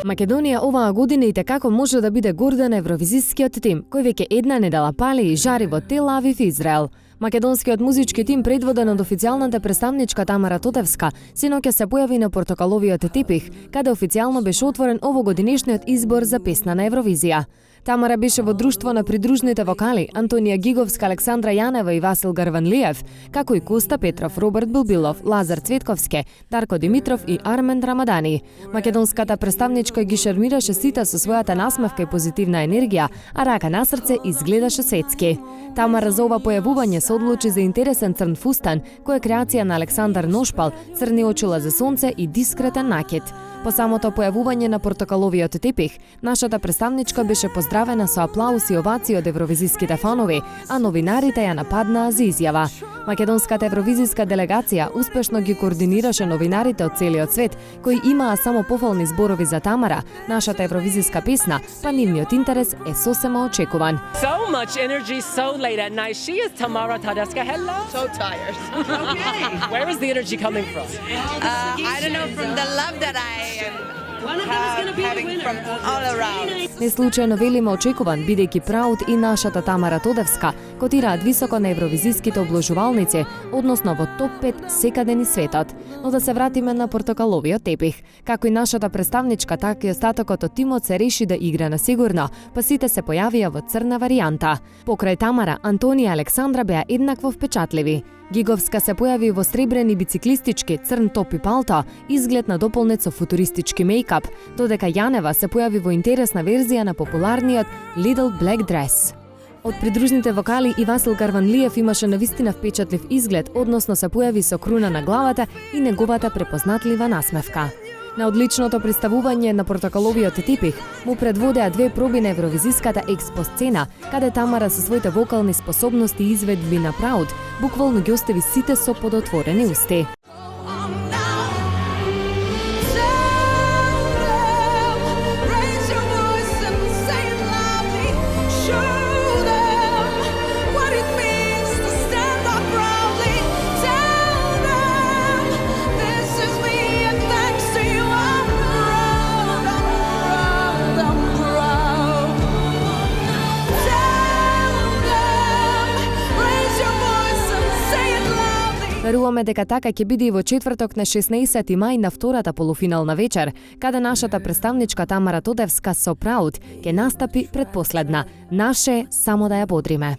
Македонија оваа година и како може да биде горда на евровизискиот тим, кој веќе една недела пали и жари во Тел Авив, Израел. Македонскиот музички тим, предводен од официјалната представничка Тамара Тодевска, синоќа се појави на портокаловиот тепих, каде официјално беше отворен овогодинешниот избор за песна на Евровизија. Тамара беше во друштво на придружните вокали Антонија Гиговска, Александра Јанева и Васил Гарванлиев, како и Коста Петров, Роберт Билбилов, Лазар Цветковски, Дарко Димитров и Армен Рамадани. Македонската представничка ги шармираше сите со својата насмевка и позитивна енергија, а рака на срце изгледаше светски. Тамара за ова појавување се одлучи за интересен црн фустан, кој е креација на Александар Ношпал, црни очила за сонце и дискретен накид. По самото појавување на портокаловиот тепих, нашата представничка беше поздравена со аплауз и овации од евровизиските фанови, а новинарите ја нападнаа за изјава. Македонската евровизиска делегација успешно ги координираше новинарите од целиот свет, кои имаа само пофални зборови за Тамара, нашата евровизиска песна, па нивниот интерес е сосема очекуван. So much energy so late at night. She is Tamara Todevska. Hello. So tired. Okay. Where is the energy coming from? I don't know, from the love that I am having from all around. Не случајно велиме очекуван, бидејќи Proud и нашата Тамара Тодевска котираат високо на евровизиските обложувалници, односно во топ 5 секаде низ светот. Но да се вратиме на портокаловиот тепих. Како и нашата представничка, така и остатокот од тимот се реши да игра на сигурно, па сите се појавија во црна варијанта. Покрај Тамара, Антонија и Александра беа еднакво впечатливи. Гиговска се појави во сребрени бициклистички, црн топ и палто, изглед на дополнет со футуристички мејкап, додека Јанева се појави во интересна верзија на популарниот Little Black Dress. Од придружните вокали и Васил Гарванлиев имаше навистина впечатлив изглед, односно се појави со круна на главата и неговата препознатлива насмевка. На одличното представување на портокаловиот тепих му предводеа две проби на евровизиската експо сцена, каде Тамара со своите вокални способности и изведби на Proud буквално ги остави сите со подотворени усти. Веруваме дека така ќе биде и во четврток на 16 мај на втората полуфинална вечер, каде нашата представничка Тамара Тодевска со Proud ќе настапи предпоследна. Наше само да ја бодриме.